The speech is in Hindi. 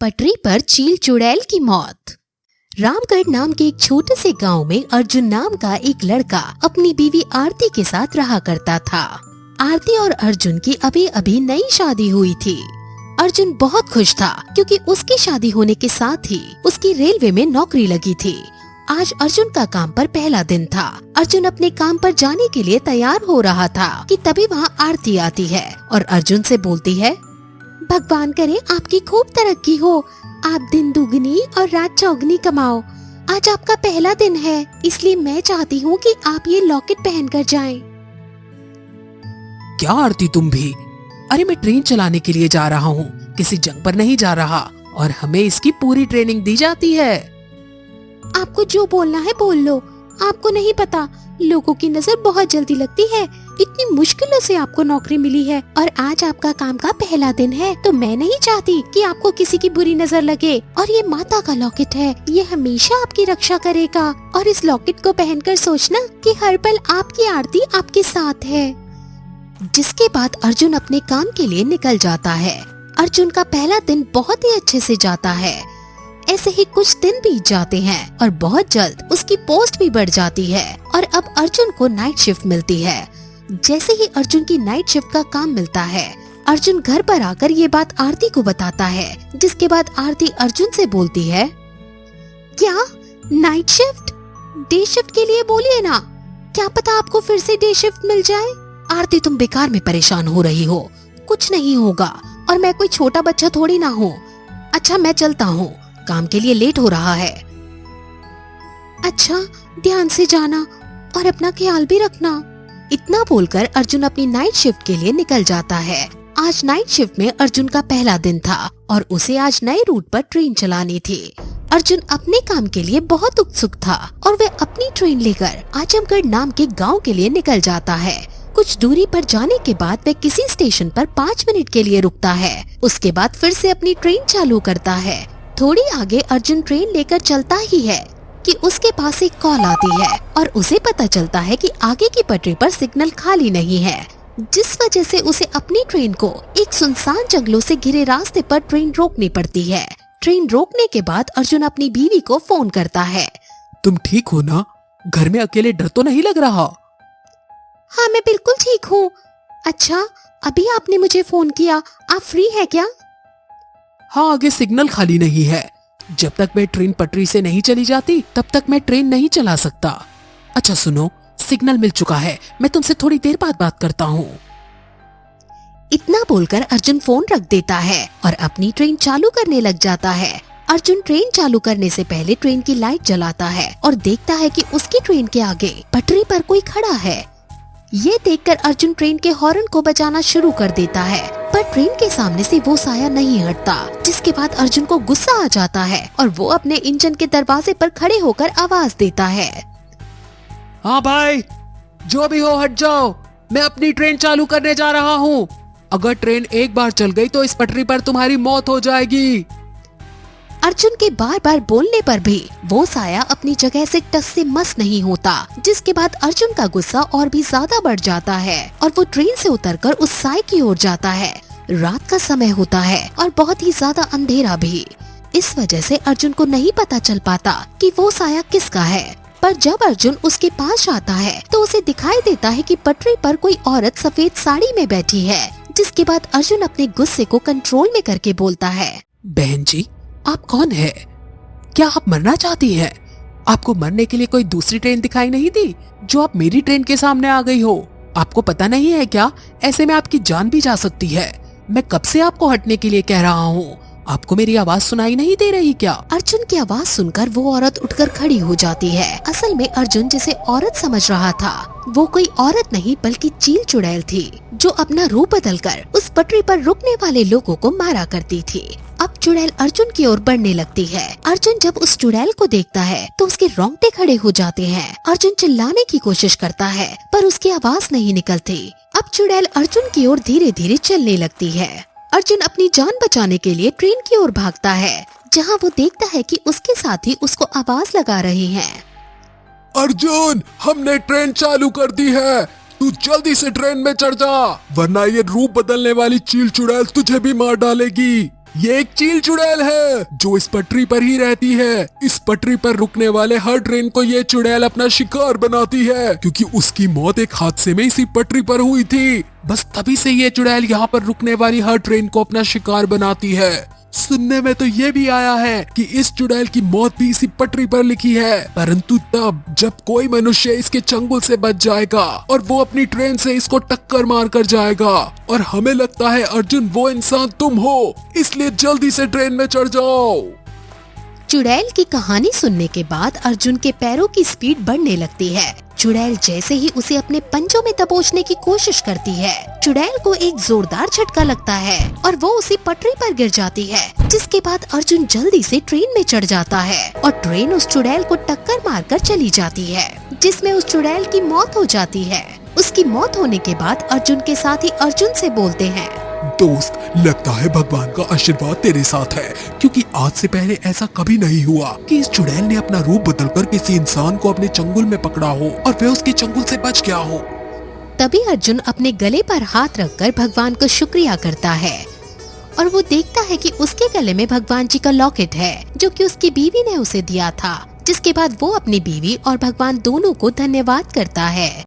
पटरी पर चील चुड़ैल की मौत। रामगढ़ नाम के एक छोटे से गांव में अर्जुन नाम का एक लड़का अपनी बीवी आरती के साथ रहा करता था। आरती और अर्जुन की अभी अभी नई शादी हुई थी। अर्जुन बहुत खुश था क्योंकि उसकी शादी होने के साथ ही उसकी रेलवे में नौकरी लगी थी। आज अर्जुन का काम पर पहला दिन था। अर्जुन अपने काम पर जाने के लिए तैयार हो रहा था कि तभी वहाँ आरती आती है और अर्जुन से बोलती है, भगवान करे आपकी खूब तरक्की हो, आप दिन दुगनी और रात चौगनी कमाओ। आज आपका पहला दिन है, इसलिए मैं चाहती हूँ कि आप ये लॉकेट पहन कर जाएं। क्या आरती तुम भी? अरे मैं ट्रेन चलाने के लिए जा रहा हूँ, किसी जंग पर नहीं जा रहा और हमें इसकी पूरी ट्रेनिंग दी जाती है। आपको जो बोलना है बोल लो। आपको नहीं पता, लोगों की नजर बहुत जल्दी लगती है। इतनी मुश्किलों से आपको नौकरी मिली है और आज आपका काम का पहला दिन है, तो मैं नहीं चाहती कि आपको किसी की बुरी नजर लगे। और ये माता का लॉकेट है, ये हमेशा आपकी रक्षा करेगा। और इस लॉकेट को पहनकर सोचना कि हर पल आपकी आरती आपके साथ है। जिसके बाद अर्जुन अपने काम के लिए निकल जाता है। अर्जुन का पहला दिन बहुत ही अच्छे से जाता है। ऐसे ही कुछ दिन बीत जाते हैं और बहुत जल्द उसकी पोस्ट भी बढ़ जाती है और अब अर्जुन को नाइट शिफ्ट मिलती है। जैसे ही अर्जुन की नाइट शिफ्ट का काम मिलता है, अर्जुन घर पर आकर ये बात आरती को बताता है। जिसके बाद आरती अर्जुन से बोलती है, क्या नाइट शिफ्ट? डे शिफ्ट के लिए बोलिए ना, क्या पता आपको फिर से डे शिफ्ट मिल जाए। आरती तुम बेकार में परेशान हो रही हो, कुछ नहीं होगा और मैं कोई छोटा बच्चा थोड़ी ना हूँ। अच्छा मैं चलता हूँ, काम के लिए लेट हो रहा है। अच्छा ध्यान से जाना और अपना ख्याल भी रखना। इतना बोलकर अर्जुन अपनी नाइट शिफ्ट के लिए निकल जाता है। आज नाइट शिफ्ट में अर्जुन का पहला दिन था और उसे आज नए रूट पर ट्रेन चलानी थी। अर्जुन अपने काम के लिए बहुत उत्सुक था और वह अपनी ट्रेन लेकर आजमगढ़ नाम के गांव के लिए निकल जाता है। कुछ दूरी पर जाने के बाद वह किसी स्टेशन पर 5 मिनट के लिए रुकता है। उसके बाद फिर से अपनी ट्रेन चालू करता है। थोड़ी आगे अर्जुन ट्रेन लेकर चलता ही है कि उसके पास एक कॉल आती है और उसे पता चलता है कि आगे की पटरी पर सिग्नल खाली नहीं है, जिस वजह से उसे अपनी ट्रेन को एक सुनसान जंगलों से घिरे रास्ते पर ट्रेन रोकनी पड़ती है। ट्रेन रोकने के बाद अर्जुन अपनी बीवी को फोन करता है। तुम ठीक हो ना? घर में अकेले डर तो नहीं लग रहा? हाँ मैं बिल्कुल ठीक हूँ। अच्छा अभी आपने मुझे फोन किया, आप फ्री है क्या? हाँ आगे सिग्नल खाली नहीं है। जब तक मैं ट्रेन पटरी से नहीं चली जाती तब तक मैं ट्रेन नहीं चला सकता। अच्छा सुनो, सिग्नल मिल चुका है, मैं तुमसे थोड़ी देर बाद बात करता हूँ। इतना बोलकर अर्जुन फोन रख देता है और अपनी ट्रेन चालू करने लग जाता है। अर्जुन ट्रेन चालू करने से पहले ट्रेन की लाइट जलाता है और देखता है कि उसकी ट्रेन के आगे पटरी पर कोई खड़ा है। ये देखकर अर्जुन ट्रेन के हॉर्न को बजाना शुरू कर देता है, पर ट्रेन के सामने से वो साया नहीं हटता। जिसके बाद अर्जुन को गुस्सा आ जाता है और वो अपने इंजन के दरवाजे पर खड़े होकर आवाज देता है, हाँ भाई जो भी हो हट जाओ, मैं अपनी ट्रेन चालू करने जा रहा हूँ। अगर ट्रेन एक बार चल गई तो इस पटरी पर तुम्हारी मौत हो जाएगी। अर्जुन के बार बार बोलने पर भी वो साया अपनी जगह से टस से मस नहीं होता। जिसके बाद अर्जुन का गुस्सा और भी ज्यादा बढ़ जाता है और वो ट्रेन से उतरकर उस साए की ओर जाता है। रात का समय होता है और बहुत ही ज्यादा अंधेरा भी। इस वजह से अर्जुन को नहीं पता चल पाता कि वो साया किसका है। पर जब अर्जुन उसके पास आता है तो उसे दिखाई देता है कि पटरी पर कोई औरत सफेद साड़ी में बैठी है। जिसके बाद अर्जुन अपने गुस्से को कंट्रोल में करके बोलता है, बहन जी आप कौन है? क्या आप मरना चाहती हैं? आपको मरने के लिए कोई दूसरी ट्रेन दिखाई नहीं दी जो आप मेरी ट्रेन के सामने आ गई हो? आपको पता नहीं है क्या, ऐसे में आपकी जान भी जा सकती है। मैं कब से आपको हटने के लिए कह रहा हूँ, आपको मेरी आवाज सुनाई नहीं दे रही क्या? अर्जुन की आवाज सुनकर वो औरत उठकर खड़ी हो जाती है। असल में अर्जुन जिसे औरत समझ रहा था वो कोई औरत नहीं बल्कि चील चुड़ैल थी, जो अपना रूप बदलकर उस पटरी पर रुकने वाले लोगों को मारा करती थी। अब चुड़ैल अर्जुन की ओर बढ़ने लगती है। अर्जुन जब उस चुड़ैल को देखता है तो उसके रोंगटे खड़े हो जाते हैं। अर्जुन चिल्लाने की कोशिश करता है पर उसकी आवाज नहीं निकलती। अब चुड़ैल अर्जुन की ओर धीरे धीरे चलने लगती है। अर्जुन अपनी जान बचाने के लिए ट्रेन की ओर भागता है, जहाँ वो देखता है कि उसके साथी उसको आवाज लगा रहे हैं। अर्जुन हमने ट्रेन चालू कर दी है, तू जल्दी से ट्रेन में चढ़ जा, वरना ये रूप बदलने वाली चील चुड़ैल तुझे भी मार डालेगी। ये एक चील चुड़ैल है जो इस पटरी पर ही रहती है। इस पटरी पर रुकने वाले हर ट्रेन को ये चुड़ैल अपना शिकार बनाती है, क्योंकि उसकी मौत एक हादसे में इसी पटरी पर हुई थी। बस तभी से ये चुड़ैल यहाँ पर रुकने वाली हर ट्रेन को अपना शिकार बनाती है। सुनने में तो ये भी आया है कि इस चुड़ैल की मौत भी इसी पटरी पर लिखी है, परंतु तब जब कोई मनुष्य इसके चंगुल से बच जाएगा और वो अपनी ट्रेन से इसको टक्कर मार कर जाएगा। और हमें लगता है अर्जुन वो इंसान तुम हो, इसलिए जल्दी से ट्रेन में चढ़ जाओ। चुड़ैल की कहानी सुनने के बाद अर्जुन के पैरों की स्पीड बढ़ने लगती है। चुड़ैल जैसे ही उसे अपने पंजों में दबोचने की कोशिश करती है, चुड़ैल को एक जोरदार झटका लगता है और वो उसी पटरी पर गिर जाती है, जिसके बाद अर्जुन जल्दी से ट्रेन में चढ़ जाता है और ट्रेन उस चुड़ैल को टक्कर मारकर चली जाती है, जिसमें उस चुड़ैल की मौत हो जाती है। उसकी मौत होने के बाद अर्जुन के साथी अर्जुन से बोलते हैं, दोस्त, लगता है भगवान का आशीर्वाद तेरे साथ है, क्योंकि आज से पहले ऐसा कभी नहीं हुआ कि इस चुड़ैल ने अपना रूप बदलकर किसी इंसान को अपने चंगुल में पकड़ा हो और वह उसके चंगुल से बच गया हो। तभी अर्जुन अपने गले पर हाथ रखकर भगवान को शुक्रिया करता है और वो देखता है कि उसके गले में भगवान जी का लॉकेट है, जो कि उसकी बीवी ने उसे दिया था। जिसके बाद वो अपनी बीवी और भगवान दोनों को धन्यवाद करता है।